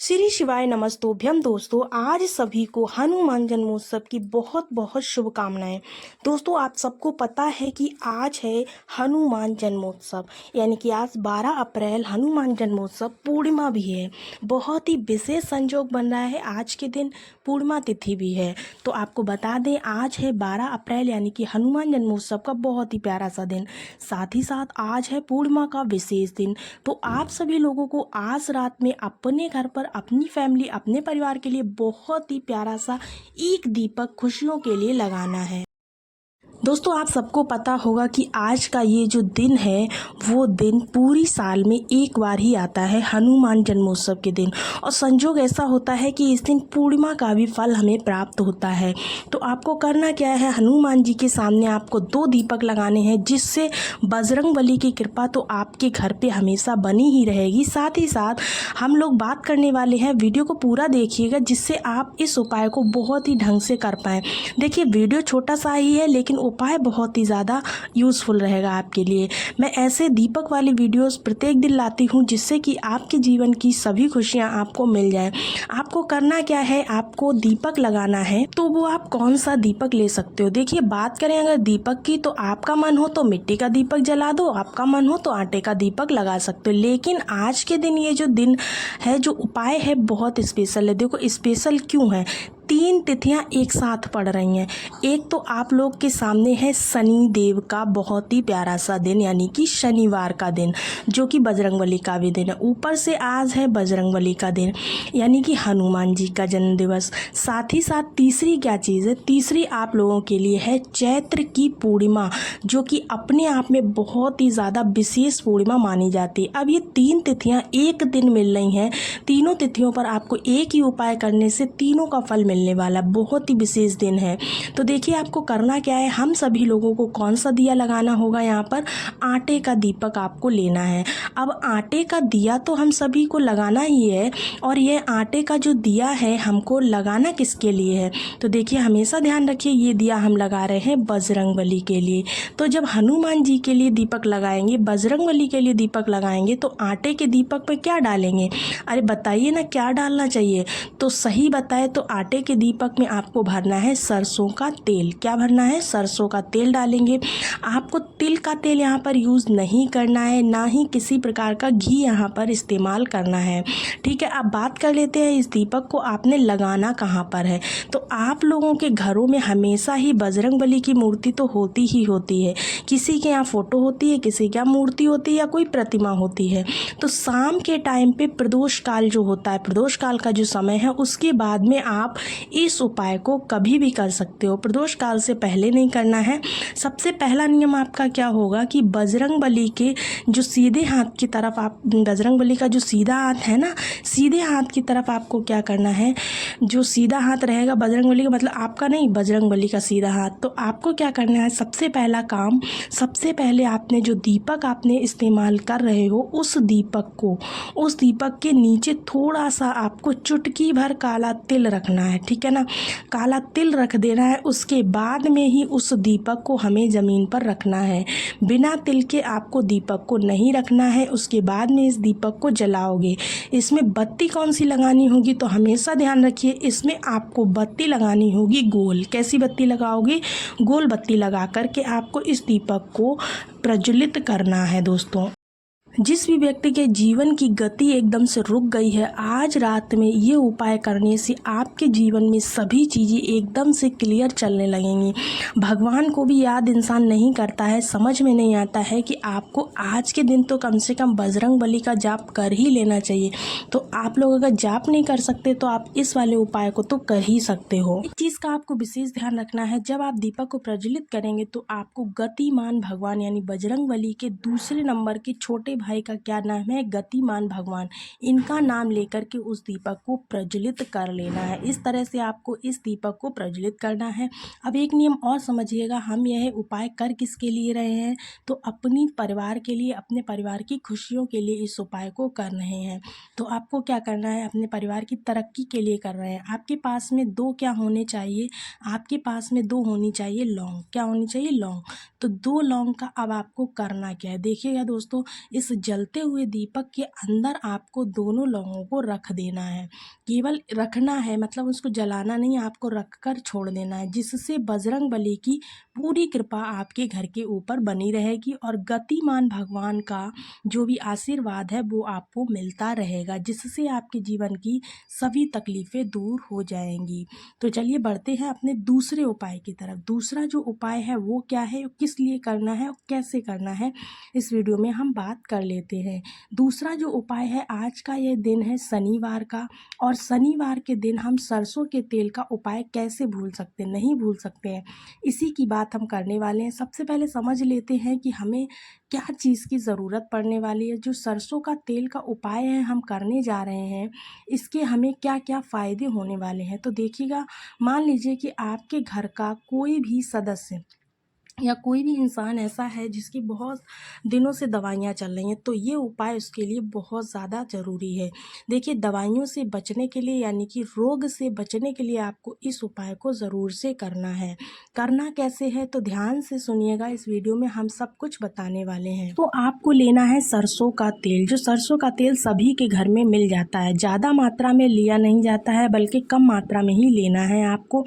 श्री शिवाय नमस्तोभ्यम दोस्तों। आज सभी को हनुमान जन्मोत्सव की बहुत बहुत शुभकामनाएं। दोस्तों, आप सबको पता है कि आज है हनुमान जन्मोत्सव, यानी कि आज 12 अप्रैल हनुमान जन्मोत्सव पूर्णिमा भी है। बहुत ही विशेष संयोग बन रहा है, आज के दिन पूर्णिमा तिथि भी है। तो आपको बता दें, आज है 12 अप्रैल यानी कि हनुमान जन्मोत्सव का बहुत ही प्यारा सा दिन। साथ ही साथ आज है पूर्णिमा का विशेष दिन। तो आप सभी लोगों को आज रात में अपने घर पर अपनी फैमिली अपने परिवार के लिए बहुत ही प्यारा सा एक दीपक खुशियों के लिए लगाना है। दोस्तों, आप सबको पता होगा कि आज का ये जो दिन है वो दिन पूरी साल में एक बार ही आता है, हनुमान जन्मोत्सव के दिन। और संयोग ऐसा होता है कि इस दिन पूर्णिमा का भी फल हमें प्राप्त होता है। तो आपको करना क्या है, हनुमान जी के सामने आपको 2 दीपक लगाने हैं, जिससे बजरंगबली की कृपा तो आपके घर पे हमेशा बनी ही रहेगी। साथ ही साथ हम लोग बात करने वाले हैं, वीडियो को पूरा देखिएगा जिससे आप इस उपाय को बहुत ही ढंग से कर पाएँ। देखिए, वीडियो छोटा सा ही है लेकिन उपाय बहुत ही ज़्यादा यूज़फुल रहेगा आपके लिए। मैं ऐसे दीपक वाली वीडियोस प्रत्येक दिन लाती हूँ जिससे कि आपके जीवन की सभी खुशियाँ आपको मिल जाएं। आपको करना क्या है, आपको दीपक लगाना है। तो वो आप कौन सा दीपक ले सकते हो। देखिए, बात करें अगर दीपक की, तो आपका मन हो तो मिट्टी का दीपक जला दो, आपका मन हो तो आटे का दीपक लगा सकते हो। लेकिन आज के दिन ये जो दिन है, जो उपाय है, बहुत स्पेशल है। देखो, स्पेशल क्यों है, 3 तिथियां एक साथ पड़ रही हैं। एक तो आप लोग के सामने है शनि देव का बहुत ही प्यारा सा दिन, यानी कि शनिवार का दिन, जो कि बजरंगबली का भी दिन है। ऊपर से आज है बजरंगबली का दिन, यानी कि हनुमान जी का जन्म दिवस। साथ ही साथ तीसरी क्या चीज़ है, तीसरी आप लोगों के लिए है चैत्र की पूर्णिमा, जो कि अपने आप में बहुत ही ज़्यादा विशेष पूर्णिमा मानी जाती है। अब ये 3 तिथियां एक दिन मिल रही हैं, तीनों तिथियों पर आपको एक ही उपाय करने से तीनों का फल मिलने वाला, बहुत ही विशेष दिन है। तो देखिए, आपको करना क्या है, हम सभी लोगों को कौन सा दिया लगाना होगा, यहाँ पर आटे का दीपक आपको लेना है। अब आटे का दिया तो हम सभी को लगाना ही है, और ये आटे का जो दिया है हमको लगाना किसके लिए है, तो देखिए हमेशा ध्यान रखिए, ये दिया हम लगा रहे हैं बजरंगबली के लिए। तो जब हनुमान जी के लिए दीपक लगाएंगे, बजरंगबली के लिए दीपक लगाएंगे, तो आटे के दीपक पे क्या डालेंगे, अरे बताइए ना क्या डालना चाहिए। तो सही बताए तो आटे के दीपक में आपको भरना है सरसों का तेल। क्या भरना है, सरसों का तेल डालेंगे। आपको तिल का तेल यहाँ पर यूज़ नहीं करना है, ना ही किसी प्रकार का घी यहाँ पर इस्तेमाल करना है। ठीक है, अब बात कर लेते हैं इस दीपक को आपने लगाना कहाँ पर है। तो आप लोगों के घरों में हमेशा ही बजरंगबली की मूर्ति तो होती ही होती है। किसी के यहाँ फ़ोटो होती है, किसी के यहाँ मूर्ति होती है, या कोई प्रतिमा होती है। तो शाम के टाइम पे प्रदोष काल जो होता है, प्रदोष काल का जो समय है, उसके बाद में आप इस उपाय को कभी भी कर सकते हो। प्रदोष काल से पहले नहीं करना है। सबसे पहला नियम आपका क्या होगा कि बजरंगबली के जो सीधे हाथ की तरफ, आप बजरंगबली का जो सीधा हाथ है ना, सीधे हाथ की तरफ आपको क्या करना है, जो सीधा हाथ रहेगा बजरंगबली का, मतलब आपका नहीं, बजरंगबली का सीधा हाथ, तो आपको क्या करना है, सबसे पहला काम, सबसे पहले आपने जो दीपक आपने इस्तेमाल कर रहे हो, उस दीपक के नीचे थोड़ा सा आपको चुटकी भर काला तिल रखना है। ठीक है ना, काला तिल रख देना है। उसके बाद में ही उस दीपक को हमें ज़मीन पर रखना है, बिना तिल के आपको दीपक को नहीं रखना है। उसके बाद में इस दीपक को जलाओगे। इसमें बत्ती कौन सी लगानी होगी, तो हमेशा ध्यान रखिए, इसमें आपको बत्ती लगानी होगी गोल। कैसी बत्ती लगाओगे, गोल बत्ती लगा करके आपको इस दीपक को प्रज्वलित करना है। दोस्तों, जिस भी व्यक्ति के जीवन की गति एकदम से रुक गई है, आज रात में ये उपाय करने से आपके जीवन में सभी चीज़ें एकदम से क्लियर चलने लगेंगी। भगवान को भी याद इंसान नहीं करता है, समझ में नहीं आता है कि आपको आज के दिन तो कम से कम बजरंगबली का जाप कर ही लेना चाहिए। तो आप लोग अगर जाप नहीं कर सकते तो आप इस वाले उपाय को तो कर ही सकते हो। एक चीज़ का आपको विशेष ध्यान रखना है, जब आप दीपक को प्रज्वलित करेंगे तो आपको गतिमान भगवान यानी बजरंगबली के दूसरे नंबर के छोटे भाई का क्या नाम है, गतिमान भगवान, इनका नाम लेकर के उस दीपक को प्रज्वलित कर लेना है। इस तरह से आपको इस दीपक को प्रज्वलित करना है। अब एक नियम और समझिएगा, हम यह उपाय कर किसके लिए रहे हैं, तो अपनी परिवार के लिए, अपने परिवार की खुशियों के लिए इस उपाय को कर रहे हैं। तो आपको क्या करना है, अपने परिवार की तरक्की के लिए कर रहे हैं। आपके पास में 2 क्या होने चाहिए, आपके पास में 2 होनी चाहिए लौंग। क्या होनी चाहिए, लौंग। तो 2 लौंग का अब आपको करना क्या है, देखिएगा दोस्तों, इस जलते हुए दीपक के अंदर आपको दोनों लौंगों को रख देना है। केवल रखना है, मतलब उसको जलाना नहीं, आपको रख कर छोड़ देना है, जिससे बजरंग बली की पूरी कृपा आपके घर के ऊपर बनी रहेगी और गतिमान भगवान का जो भी आशीर्वाद है वो आपको मिलता रहेगा, जिससे आपके जीवन की सभी तकलीफ़ें दूर हो जाएंगी। तो चलिए बढ़ते हैं अपने दूसरे उपाय की तरफ। दूसरा जो उपाय है वो क्या है, किस लिए करना है और कैसे करना है, इस वीडियो में हम बात कर लेते हैं। दूसरा जो उपाय है, आज का ये दिन है शनिवार का, और शनिवार के दिन हम सरसों के तेल का उपाय कैसे भूल सकते हैं, नहीं भूल सकते हैं, इसी की बात हम करने वाले हैं। सबसे पहले समझ लेते हैं कि हमें क्या चीज़ की ज़रूरत पड़ने वाली है। जो सरसों का तेल का उपाय है हम करने जा रहे हैं, इसके हमें क्या क्या फ़ायदे होने वाले हैं, तो देखिएगा। मान लीजिए कि आपके घर का कोई भी सदस्य या कोई भी इंसान ऐसा है जिसकी बहुत दिनों से दवाइयाँ चल रही हैं, तो ये उपाय उसके लिए बहुत ज़्यादा ज़रूरी है। देखिए, दवाइयों से बचने के लिए, यानी कि रोग से बचने के लिए आपको इस उपाय को ज़रूर से करना है। करना कैसे है, तो ध्यान से सुनिएगा, इस वीडियो में हम सब कुछ बताने वाले हैं। तो आपको लेना है सरसों का तेल। जो सरसों का तेल सभी के घर में मिल जाता है, ज़्यादा मात्रा में लिया नहीं जाता है, बल्कि कम मात्रा में ही लेना है। आपको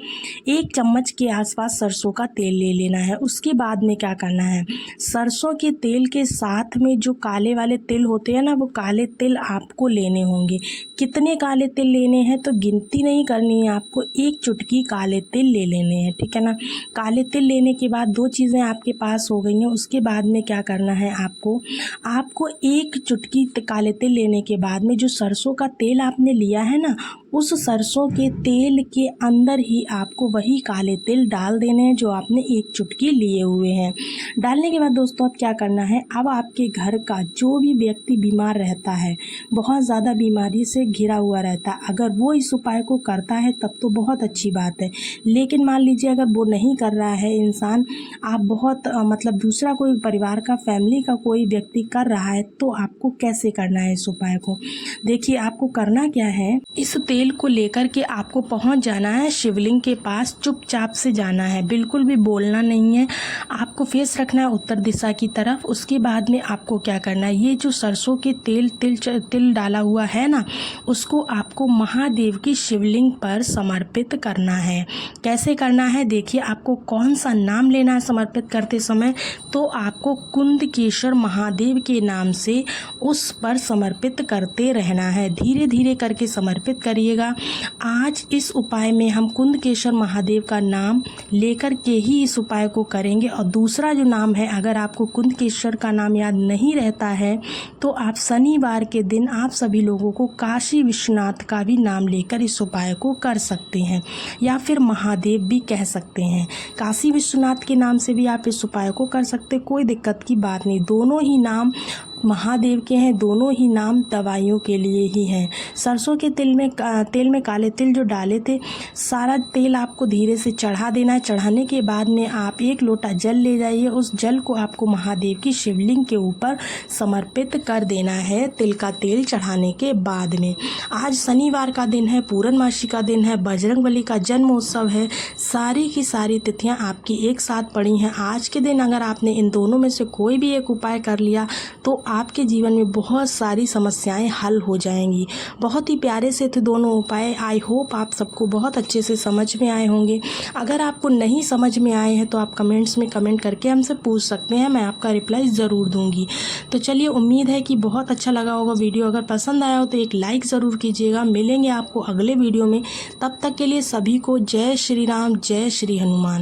1 चम्मच के आसपास सरसों का तेल ले लेना है। उसके बाद में क्या करना है, सरसों के तेल के साथ में जो काले वाले तिल होते हैं ना, वो काले तिल आपको लेने होंगे। कितने काले तिल लेने हैं तो गिनती नहीं करनी है, आपको 1 चुटकी काले तिल ले लेने हैं, ठीक है ना। काले तिल लेने के बाद 2 चीज़ें आपके पास हो गई हैं। उसके बाद में क्या करना है, आपको 1 चुटकी काले तिल लेने के बाद में जो सरसों का तेल आपने लिया है ना, उस सरसों के तेल के अंदर ही आपको वही काले तिल डाल देने हैं जो आपने 1 चुटकी लिए हुए हैं। डालने के बाद दोस्तों अब क्या करना है, अब आपके घर का जो भी व्यक्ति बीमार रहता है, बहुत ज़्यादा बीमारी से घिरा हुआ रहता है, अगर वो इस उपाय को करता है तब तो बहुत अच्छी बात है। लेकिन मान लीजिए अगर वो नहीं कर रहा है इंसान, आप बहुत मतलब दूसरा कोई परिवार का, फैमिली का कोई व्यक्ति कर रहा है, तो आपको कैसे करना है इस उपाय को। देखिए, आपको करना क्या है, इस तेल को लेकर के आपको पहुंच जाना है शिवलिंग के पास। चुपचाप से जाना है, बिल्कुल भी बोलना नहीं है। आपको फेस रखना है उत्तर दिशा की तरफ। उसके बाद में आपको क्या करना है, ये जो सरसों के तिल डाला हुआ है ना, उसको आपको महादेव की शिवलिंग पर समर्पित करना है। कैसे करना है, देखिए, आपको कौन सा नाम लेना है समर्पित करते समय, तो आपको कुंदकेश्वर महादेव के नाम से उस पर समर्पित करते रहना है। धीरे धीरे करके समर्पित करिएगा। आज इस उपाय में हम कुंदकेश्वर महादेव का नाम लेकर के ही इस उपाय को करेंगे। और दूसरा जो नाम है, अगर आपको कुंदकेश्वर का नाम याद नहीं रहता है तो आप शनिवार के दिन आप सभी लोगों को काशी विश्वनाथ का भी नाम लेकर इस उपाय को कर सकते हैं, या फिर महादेव भी कह सकते हैं। काशी विश्वनाथ के नाम से भी आप इस उपाय को कर सकते, कोई दिक्कत की बात नहीं। दोनों ही नाम महादेव के हैं, दोनों ही नाम दवाइयों के लिए ही हैं। सरसों के तेल में काले तिल जो डाले थे, सारा तेल आपको धीरे से चढ़ा देना है। चढ़ाने के बाद में आप 1 लोटा जल ले जाइए, उस जल को आपको महादेव की शिवलिंग के ऊपर समर्पित कर देना है तिल का तेल चढ़ाने के बाद में। आज शनिवार का दिन है, पूर्णमासी का दिन है, बजरंगबली का जन्मोत्सव है, सारी की सारी तिथियाँ आपकी एक साथ पड़ी हैं। आज के दिन अगर आपने इन दोनों में से कोई भी एक उपाय कर लिया तो आपके जीवन में बहुत सारी समस्याएं हल हो जाएंगी। बहुत ही प्यारे से थे दोनों उपाय। आई होप आप सबको बहुत अच्छे से समझ में आए होंगे। अगर आपको नहीं समझ में आए हैं तो आप कमेंट्स में कमेंट करके हमसे पूछ सकते हैं, मैं आपका रिप्लाई ज़रूर दूंगी। तो चलिए, उम्मीद है कि बहुत अच्छा लगा होगा वीडियो। अगर पसंद आया हो तो एक लाइक ज़रूर कीजिएगा। मिलेंगे आपको अगले वीडियो में, तब तक के लिए सभी को जय श्री राम, जय श्री हनुमान।